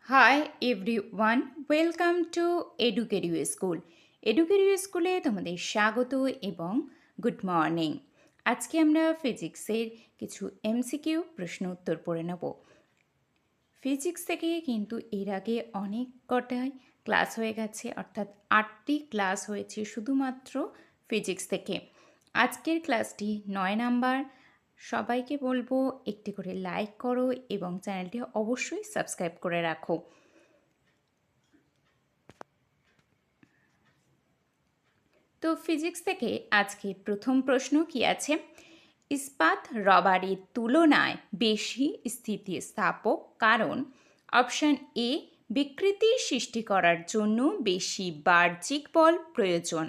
High everyone, welcome to Edukeriu school. Edukeriu স্কুলে তোমাদের স্বাগত এবং গুড মর্নিং। আজকে আমরা ফিজিক্সের কিছু এমসিকিউ প্রশ্ন উত্তর পড়ে নেব। ফিজিক্স থেকে কিন্তু এর আগে অনেক কটাই ক্লাস হয়ে গেছে, অর্থাৎ 8টি ক্লাস হয়েছে শুধুমাত্র ফিজিক্স থেকে। আজকের ক্লাসটি 9 নাম্বার। সবাইকে বলবো একটি করে লাইক করো এবং চ্যানেলটি অবশ্যই সাবস্ক্রাইব করে রাখো। তো ফিজিক্স থেকে আজকে প্রথম প্রশ্ন কি আছে? ইস্পাত রবারের তুলনায় বেশি স্থিতিস্থাপক কারণ? অপশান এ, বিকৃতি সৃষ্টি করার জন্য বেশি বাহ্যিক বল প্রয়োজন।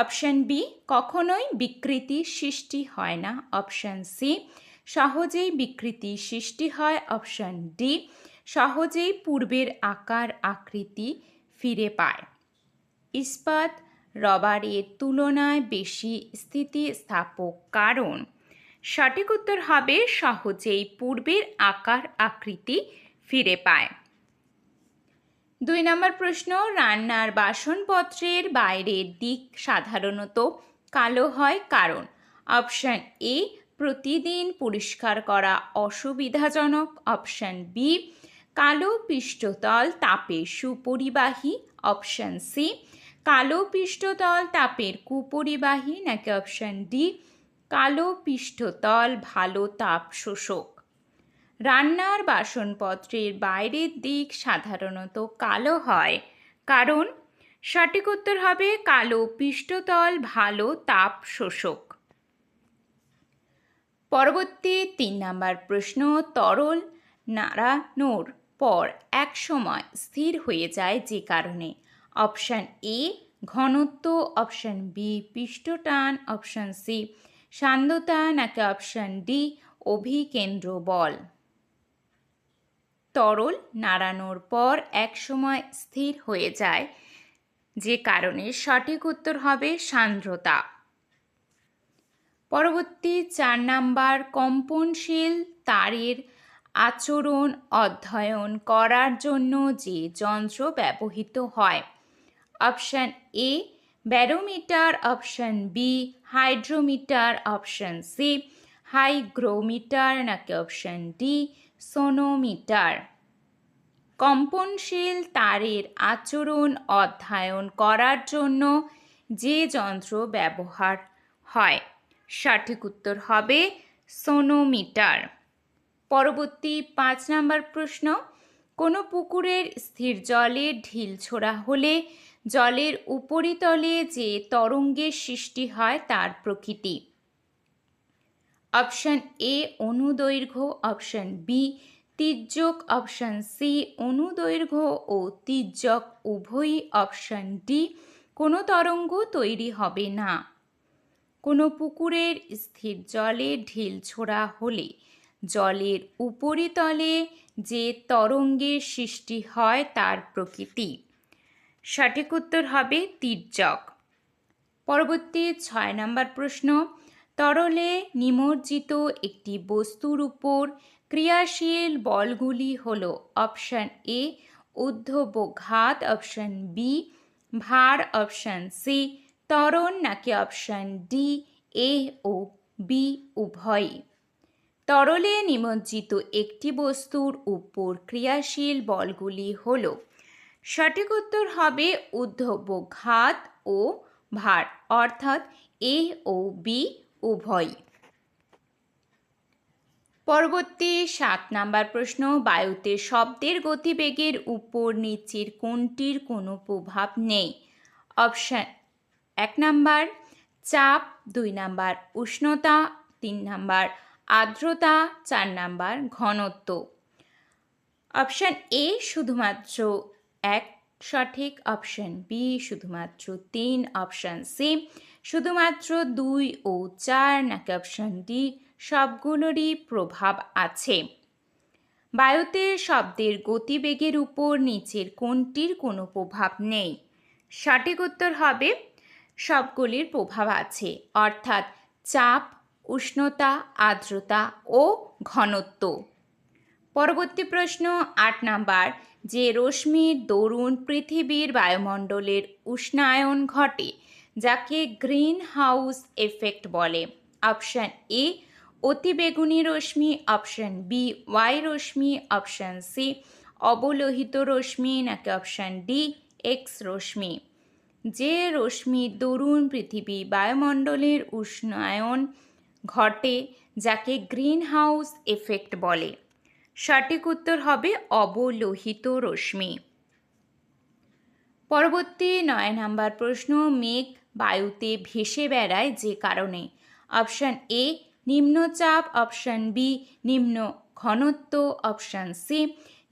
অপশান বি, কখনোই বিকৃতি সৃষ্টি হয় না। অপশান সি, সহজেই বিকৃতি সৃষ্টি হয়। অপশান ডি, সহজেই পূর্বের আকার আকৃতি ফিরে পায়। ইস্পাত রবারের তুলনায় বেশি স্থিতিস্থাপক কারণ? সঠিক উত্তর হবে সহজেই পূর্বের আকার আকৃতি ফিরে পায়। 2 নম্বর প্রশ্ন, রান্নার বাসনপত্রের বাইরের দিক সাধারণত কালো হয় কারণ? অপশান এ, প্রতিদিন পরিষ্কার করা অসুবিধাজনক। অপশান বি, কালো পৃষ্ঠতল তাপের সুপরিবাহী। অপশান সি, কালো পৃষ্ঠতল তাপের কুপরিবাহী। নাকি অপশান ডি, কালো পৃষ্ঠতল ভালো তাপ শোষক। রান্নার বাসনপত্রের বাইরের দিক সাধারণত কালো হয় কারণ? সঠিক উত্তর হবে কালো পৃষ্ঠতল ভালো তাপ শোষক। পরবর্তী 3 নম্বর প্রশ্ন, তরল নাড়ানোর পর এক সময় স্থির হয়ে যায় যে কারণে? অপশান এ, ঘনত্ব। অপশান বি, পৃষ্ঠটান। অপশান সি, সান্দ্রতা। নাকি অপশান ডি, অভিকেন্দ্র বল। তরল নাড়ানোর পর এক সময় স্থির হয়ে যায় যে কারণে সঠিক উত্তর হবে সান্দ্রতা। পরবর্তী 4 নাম্বার, কম্পনশীল তারের আচরণ অধ্যয়ন করার জন্য যে যন্ত্র ব্যবহৃত হয়? Option A, barometer. Option B, hydrometer. Option C, hygrometer. নাকি অপশান ডি, সোনোমিটার। কম্পনশীল তারের আচরণ অধ্যয়ন করার জন্য যে যন্ত্র ব্যবহার হয়? সঠিক উত্তর হবে সোনোমিটার। পরবর্তী 5 নম্বর প্রশ্ন, কোনো পুকুরের স্থির জলে ঢিল ছোড়া হলে জলের উপরিতলে যে তরঙ্গের সৃষ্টি হয় তার প্রকৃতি? অপশান এ, অনুদৈর্ঘ্য। অপশান বি, তির্যক। অপশান সি, অনুদৈর্ঘ্য ও তির্যক উভয়ই। অপশান ডি, কোনো তরঙ্গ তৈরি হবে না। কোনো পুকুরের স্থির জলে ঢিল ছোড়া হলে জলের উপরিতলে যে তরঙ্গের সৃষ্টি হয় তার প্রকৃতি? সঠিক উত্তর হবে তির্যক। পরবর্তী 6 নম্বর প্রশ্ন, তরলে নিমজ্জিত একটি বস্তুর উপর ক্রিয়াশীল বলগুলি হল? অপশান এ, ঊর্ধ্বঘাত। অপশান বি, ভার। অপশান সি, ত্বরণ। নাকি অপশান ডি, এ ও বি উভয়ই। তরলে নিমজ্জিত একটি বস্তুর উপর ক্রিয়াশীল বলগুলি হল? সঠিক উত্তর হবে ঊর্ধ্বঘাত ও ভার, অর্থাৎ এ ও বি উভয়ই। পরবর্তী 7 নম্বর প্রশ্ন, বায়ুতে শব্দের গতিবেগের উপর নিচের কোনটির কোনো প্রভাব নেই? অপশান 1 নাম্বার চাপ। 2 নাম্বার উষ্ণতা। 3 নাম্বার আর্দ্রতা। 4 নাম্বার ঘনত্ব। অপশান এ শুধুমাত্র 1 সঠিক। অপশান বি শুধুমাত্র 3। অপশান সি শুধুমাত্র 2 ও 4। নাকি অপশান ডি, সবগুলোরই প্রভাব আছে? বায়ুতে শব্দের গতিবেগের উপর নিচের কোনটির কোনো প্রভাব নেই? সঠিক উত্তর হবে সবগুলির প্রভাব আছে, অর্থাৎ চাপ, উষ্ণতা, আর্দ্রতা ও ঘনত্ব। পরবর্তী প্রশ্ন 8 নাম্বার, যে রশ্মির দরুন পৃথিবীর বায়ুমণ্ডলের উষ্ণায়ন ঘটে যাকে গ্রিন হাউস এফেক্ট বলে? অপশান এ অতিবেগুনি রশ্মি, অপশান বি ওয়াই রশ্মি, অপশান সি অবলোহিত রশ্মি, নাকি অপশান ডি এক্স রশ্মি। যে রশ্মির দরুন পৃথিবী বায়ুমণ্ডলের উষ্ণায়ন ঘটে যাকে গ্রিন হাউস এফেক্ট বলে? সঠিক উত্তর হবে অবলোহিত রশ্মি। পরবর্তী 9 নম্বর প্রশ্ন, মেঘ বায়ুতে ভেসে বেড়ায় যে কারণে? অপশান এ নিম্নচাপ, অপশান বি নিম্ন ঘনত্ব, অপশান সি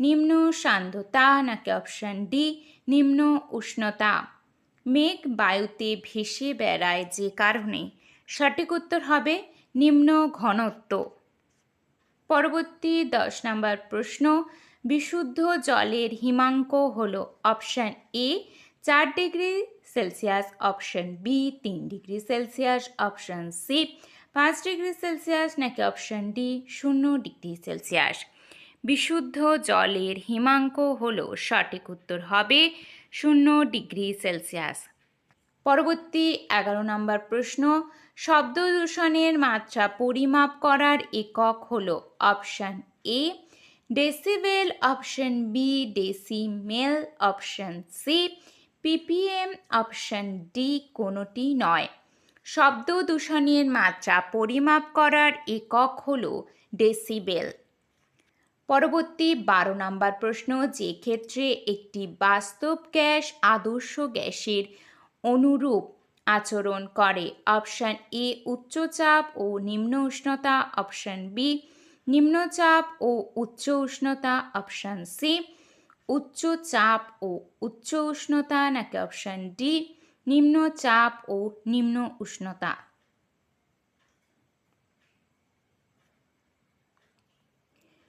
নিম্ন সান্দ্রতা, নাকি অপশান ডি নিম্ন উষ্ণতা। মেঘ বায়ুতে ভেসে বেড়ায় যে কারণে? সঠিক উত্তর হবে নিম্ন ঘনত্ব। পরবর্তী 10 নম্বর প্রশ্ন, বিশুদ্ধ জলের হিমাঙ্ক হল? Option A 4 degree Celsius, option B 3 degree Celsius, option C 5 degree Celsius, নাকি অপশান ডি 0 ডিগ্রি সেলসিয়াস। বিশুদ্ধ জলের হিমাঙ্ক হল, সঠিক উত্তর হবে 0 ডিগ্রি সেলসিয়াস। পরবর্তী 11 নম্বর প্রশ্ন, শব্দ দূষণের মাত্রা পরিমাপ করার একক হল? Option A decibel, option B decimal, option C PPM, option D কোনোটি নয়। শব্দ দূষণের মাত্রা পরিমাপ করার একক হল ডেসিবেল। পরবর্তী 12 নম্বর প্রশ্ন, যে ক্ষেত্রে একটি বাস্তব গ্যাস আদর্শ গ্যাসের অনুরূপ আচরণ করে? অপশান এ উচ্চচাপ ও নিম্ন উষ্ণতা, অপশান বি নিম্নচাপ ও উচ্চ উষ্ণতা, অপশান সি উচ্চচাপ ও উচ্চ উষ্ণতা, নাকি অপশান ডি নিম্নচাপ ও নিম্ন উষ্ণতা।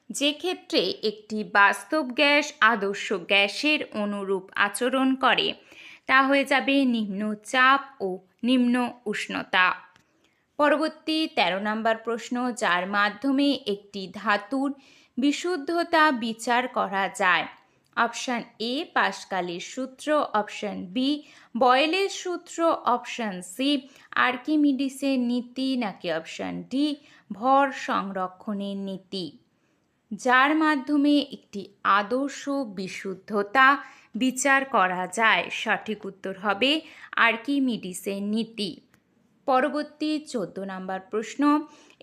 যে ক্ষেত্রে একটি বাস্তব গ্যাস আদর্শ গ্যাসের অনুরূপ আচরণ করে তা হয়ে যাবে নিম্নচাপ ও নিম্ন উষ্ণতা। পরবর্তী 13 নম্বর প্রশ্ন, যার মাধ্যমে একটি ধাতুর বিশুদ্ধতা বিচার করা যায়? অপশান এ পাস্কালের সূত্র, অপশান বি বয়েলের সূত্র, অপশান সি আর্কিমিডিসের নীতি, নাকি অপশান ডি ভর সংরক্ষণের নীতি। যার মাধ্যমে একটি আদর্শ বিশুদ্ধতা বিচার করা যায়, সঠিক উত্তর হবে আর্কিমিডিসের নীতি। পরবর্তী 14 নম্বর প্রশ্ন,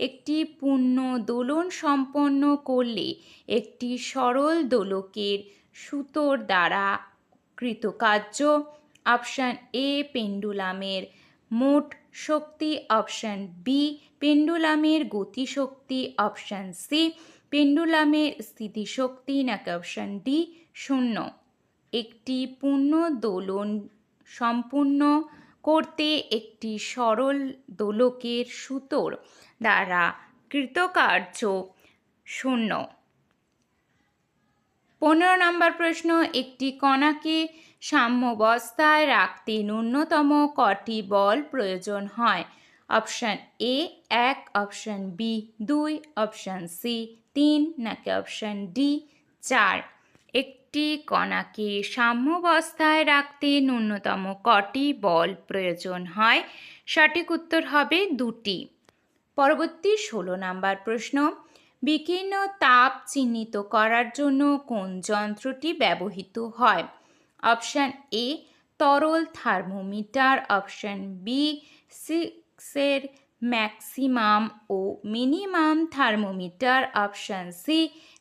একটি পূর্ণ দোলন সম্পন্ন করলে একটি সরল দোলকের সুতোর দ্বারা কৃতকার্য? অপশান এ পেন্ডুলামের মোট শক্তি, অপশান বি পেন্ডুলামের গতিশক্তি, অপশান সি পেন্ডুলামের স্থিতিশক্তি, নাকি অপশান ডি 0। একটি পূর্ণ দোলন সম্পূর্ণ করতে একটি সরল দোলকের সুতোর দ্বারা কৃতকার্য 0। 15 নম্বর প্রশ্ন, একটি কণাকে সাম্যাবস্থায় রাখতে ন্যূনতম কটি বল প্রয়োজন হয়? Option A 1, option B 2, option C 3, নাকি অপশান ডি 4। একটি কণাকে সাম্যাবস্থায় রাখতে ন্যূনতম কটি বল প্রয়োজন হয়? সঠিক উত্তর হবে 2টি। পরবর্তী 16 নম্বর প্রশ্ন, বিকীর্ণ তাপ চিহ্নিত করার জন্য কোন যন্ত্রটি ব্যবহৃত হয়? অপশান এ তরল থার্মোমিটার, অপশান বি 6 ম্যাক্সিমাম ও মিনিমাম থার্মোমিটার, অপশান সি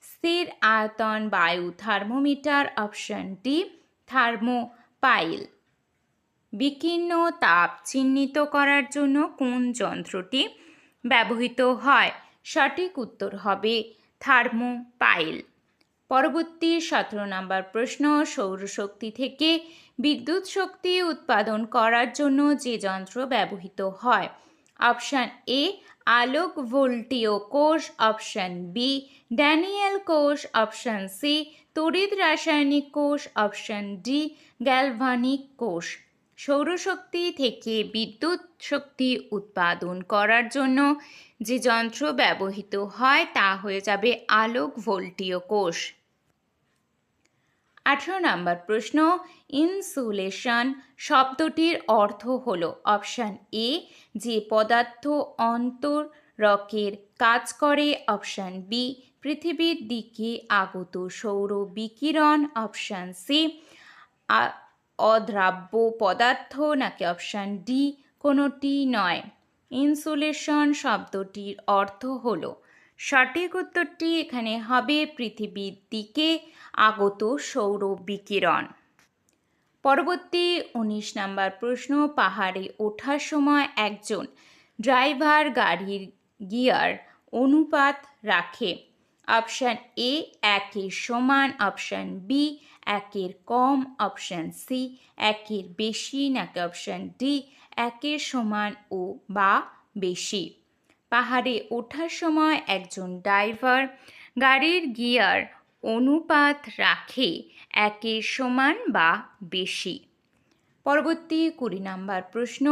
স্থির আয়তন বায়ু থার্মোমিটার, অপশান ডি থার্মোপাইল। বিকীর্ণ তাপ চিহ্নিত করার জন্য কোন যন্ত্রটি ব্যবহৃত হয়? সঠিক উত্তর হবে থার্মোপাইল। পরবর্তী 17 নম্বর প্রশ্ন, সৌরশক্তি থেকে বিদ্যুৎ শক্তি উৎপাদন করার জন্য যে যন্ত্র ব্যবহৃত হয়? অপশান এ আলোক ভোল্টীয় কোষ, অপশান বি ড্যানিয়েল কোষ, অপশান সি তড়িৎ রাসায়নিক কোষ, অপশান ডি গ্যালভানিক কোষ। সৌরশক্তি থেকে বিদ্যুৎ শক্তি উৎপাদন করার জন্য যে যন্ত্র ব্যবহৃত হয় তা হয়ে যাবে আলোক ভোল্টীয় কোষ। 18 নম্বর প্রশ্ন, ইনসুলেশন শব্দটির অর্থ হল অপশান এ যে পদার্থ অন্তরকের কাজ করে, অপশান বি পৃথিবীর দিকে আগত সৌর বিকিরণ, অপশান সি অদ্রাব্য পদার্থ, নাকি অপশান ডি কোনোটি নয়। ইনসুলেশন শব্দটির অর্থ হল, সঠিক উত্তরটি এখানে হবে পৃথিবীর দিকে আগত সৌর বিকিরণ। পরবর্তী 19 নম্বর প্রশ্ন, পাহাড়ে ওঠার সময় একজন ড্রাইভার গাড়ির গিয়ার অনুপাত রাখে, অপশান এ 1-এর সমান, অপশান বি 1-এর কম, অপশান সি 1-এর বেশি, নাকি অপশান ডি 1-এর সমান ও বা বেশি। পাহাড়ে ওঠার সময় একজন ড্রাইভার গাড়ির গিয়ার অনুপাত রাখে 1-এর সমান বা বেশি। পরবর্তী 20 নম্বর প্রশ্ন,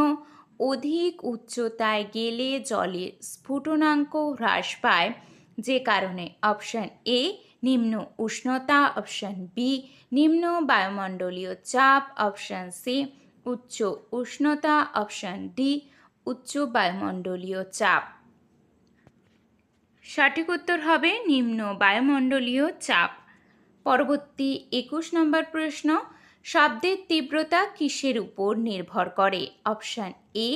অধিক উচ্চতায় গেলে জলের স্ফুটনাঙ্ক হ্রাস পায় যে কারণে, অপশান এ নিম্ন উষ্ণতা, অপশান বি নিম্ন বায়ুমণ্ডলীয় চাপ, অপশান সি উচ্চ উষ্ণতা, অপশান ডি উচ্চ বায়ুমণ্ডলীয় চাপ। সঠিক উত্তর হবে নিম্ন বায়ুমণ্ডলীয় চাপ। পরবর্তী 21 নম্বর প্রশ্ন, শব্দের তীব্রতা কিসের উপর নির্ভর করে, অপশান এ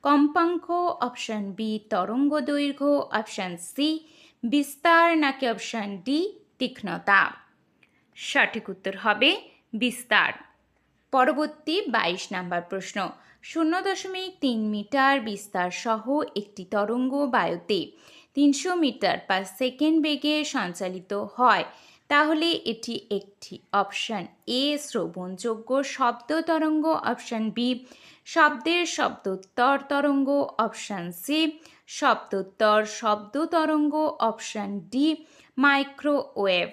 কম্পাঙ্ক, অপশান বি তরঙ্গ দৈর্ঘ্য, অপশান সি বিস্তার, নাকি অপশান ডি তীক্ষ্ণতা। সঠিক উত্তর হবে বিস্তার। পরবর্তী 22 নম্বর প্রশ্ন, 0.3 মিটার বিস্তার সহ একটি তরঙ্গ বায়ুতে 300 মিটার পার সেকেন্ড বেগে সঞ্চালিত হয়, তাহলে এটি একটি, অপশান এ শ্রবণযোগ্য শব্দ তরঙ্গ, অপশান বি শব্দের শব্দোত্তর তরঙ্গ, অপশান সি শব্দোত্তর শব্দ তরঙ্গ, অপশান ডি মাইক্রোওয়েভ।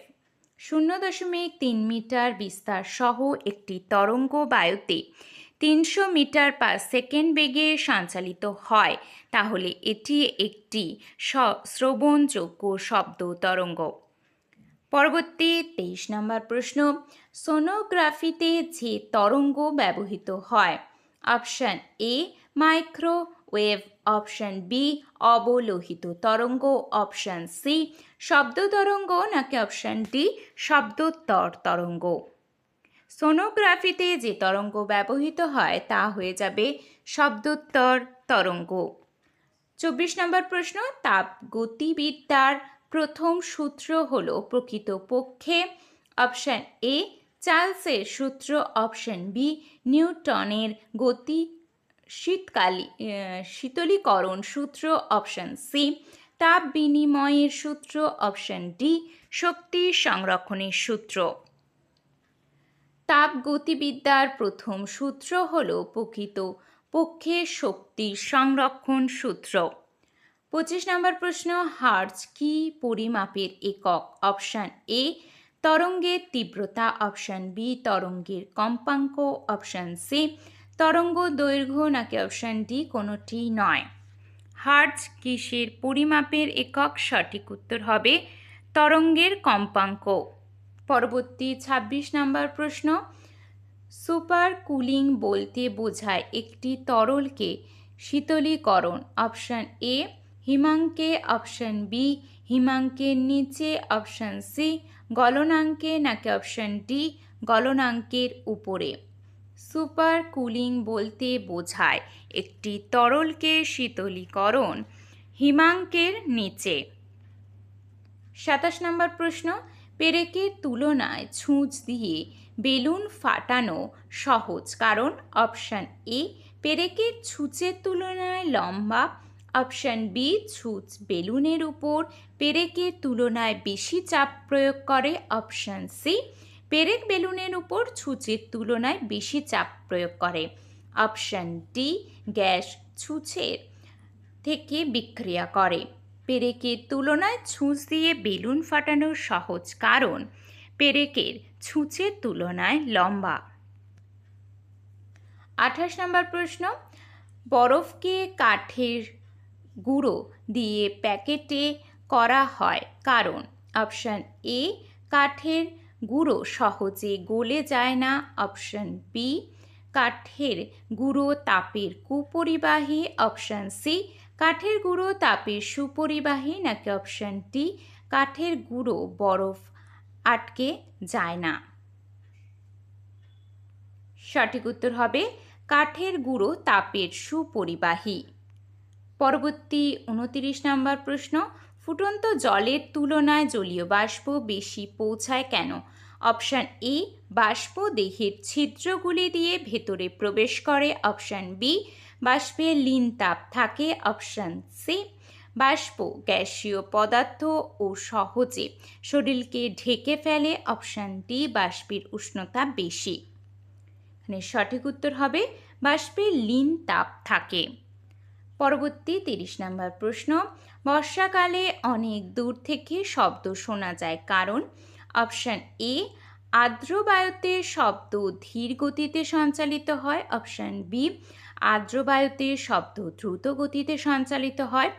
0.3 মিটার বিস্তার সহ একটি তরঙ্গ বায়ুতে 300 মিটার পার সেকেন্ড বেগে সঞ্চালিত হয়, তাহলে এটি একটি শ্রবণযোগ্য শব্দ তরঙ্গ। পরবর্তী 23 নম্বর প্রশ্ন, সোনোগ্রাফিতে যে তরঙ্গ ব্যবহৃত হয়, option A microwave, option B অবলোহিত তরঙ্গ, অপশান সি শব্দ তরঙ্গ, নাকি অপশান ডি শব্দোত্তর তরঙ্গ। সোনোগ্রাফিতে যে তরঙ্গ ব্যবহৃত হয় তা হয়ে যাবে শব্দোত্তর তরঙ্গ। 24 নম্বর প্রশ্ন, তাপগতিবিদ্যার প্রথম সূত্র হল প্রকৃতপক্ষে, অপশান এ চার্লসের সূত্র, অপশান বি নিউটনের গতি শীতলীকরণ সূত্র, অপশান সি তাপ বিনিময়ের সূত্র, অপশান ডি শক্তি সংরক্ষণের সূত্র। তাপগতিবিদ্যার প্রথম সূত্র হল প্রকৃতপক্ষে শক্তি সংরক্ষণ সূত্র। 25 নম্বর প্রশ্ন, হার্জ কি পরিমাপের একক, অপশান এ তরঙ্গের তীব্রতা, অপশান বি তরঙ্গের কম্পাঙ্ক, অপশান সি তরঙ্গ দৈর্ঘ্য, নাকি অপশান ডি কোনোটি নয়। হার্জ কিসের পরিমাপের একক, সঠিক উত্তর হবে তরঙ্গের কম্পাঙ্ক। পরবর্তী 26 নম্বর প্রশ্ন, সুপার কুলিং বলতে বোঝায় একটি তরলকে শীতলীকরণ, অপশান এ হিমাঙ্কে, অপশান বি হিমাঙ্কের নিচে, অপশান সি গলনাঙ্কে, নাকি অপশান ডি গলনাঙ্কের উপরে। সুপার কুলিং বলতে বোঝায় একটি তরলকে শীতলীকরণ হিমাঙ্কের নিচে। 27 নম্বর প্রশ্ন, পেরেকের তুলনায় ছুঁচ দিয়ে বেলুন ফাটানো সহজ কারণ, অপশান এ পেরেকের ছুঁচের তুলনায় লম্বা, অপশান বি ছুঁচ বেলুনের উপর পেরেকের তুলনায় বেশি চাপ প্রয়োগ করে, অপশান সি পেরেক বেলুনের উপর ছুঁচের তুলনায় বেশি চাপ প্রয়োগ করে, অপশান ডি গ্যাস ছুঁচের থেকে বিক্রিয়া করে। পেরেকের তুলনায় ছুঁচ দিয়ে বেলুন ফাটানো সহজ কারণ পেরেকের ছুঁচের তুলনায় লম্বা। 28 নম্বর প্রশ্ন, বরফকে কাঠের গুঁড়ো দিয়ে প্যাকেটে করা হয় কারণ, অপশান এ কাঠের গুঁড়ো সহজে গলে যায় না, অপশন বি। কাঠের গুঁড়ো তাপের কুপরিবাহী, অপশন সি। কাঠের গুঁড়ো তাপের সুপরিবাহী, নাকি অপশন ডি কাঠের গুঁড়ো বরফ আটকে যায় না। সঠিক উত্তর হবে কাঠের গুঁড়ো তাপের সুপরিবাহী। পরবর্তী 29 নম্বর প্রশ্ন, ফুটন্ত জলের তুলনায় জলীয় বাষ্প বেশি পৌঁছায় কেন? অপশান এ, বাষ্প দেহের ছিদ্রগুলি দিয়ে ভেতরে প্রবেশ করে, অপশান বি, বাষ্পে লীন তাপ থাকে, অপশান সি, বাষ্প গ্যাসীয় পদার্থ ও সহজে শরীরকে ঢেকে ফেলে, অপশান ডি, বাষ্পের উষ্ণতা বেশি। এখানে সঠিক উত্তর হবে বাষ্পে লীন তাপ থাকে। পরবর্তী 30 নম্বর প্রশ্ন, বর্ষাকালে অনেক দূর থেকে শব্দ শোনা যায় কারণ? অপশান এ, আর্দ্র বায়ুতে শব্দ ধীর গতিতে সঞ্চালিত হয়, অপশান বি, আর্দ্র বায়ুতে শব্দ দ্রুত গতিতে সঞ্চালিত হয়,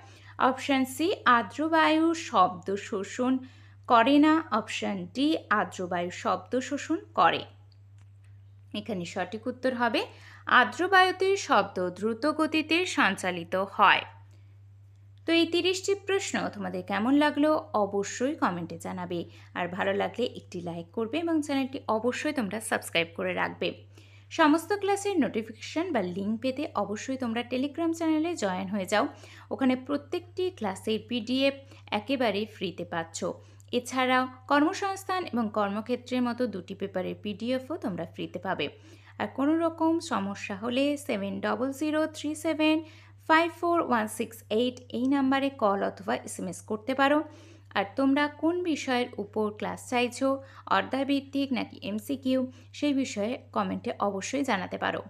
অপশান সি, আর্দ্র বায়ু শব্দ শোষণ করে না, অপশান ডি, আর্দ্র বায়ু শব্দ শোষণ করে। এখানে সঠিক উত্তর হবে আর্দ্র বায়ুতে শব্দ দ্রুত গতিতে সঞ্চালিত হয়। তো এই 30টি প্রশ্ন তোমাদের কেমন লাগলো অবশ্যই কমেন্টে জানাবে, আর ভালো লাগলে একটি লাইক করবে এবং চ্যানেলটি অবশ্যই তোমরা সাবস্ক্রাইব করে রাখবে। সমস্ত ক্লাসের নোটিফিকেশান বা লিঙ্ক পেতে অবশ্যই তোমরা টেলিগ্রাম চ্যানেলে জয়েন হয়ে যাও। ওখানে প্রত্যেকটি ক্লাসের পিডিএফ একেবারে ফ্রিতে পাচ্ছ। এছাড়াও কর্মসংস্থান এবং কর্মক্ষেত্রের মতো দুটি পেপারের পিডিএফও তোমরা ফ্রিতে পাবে। আর কোনো রকম সমস্যা হলে 7037541668 এই নাম্বারে কল অথবা SMS করতে পারো। আর তোমরা কোন বিষয়ের উপর ক্লাস চাইছো, অধ্যায়ভিত্তিক নাকি MCQ, সেই বিষয়ে কমেন্টে অবশ্যই জানাতে পারো।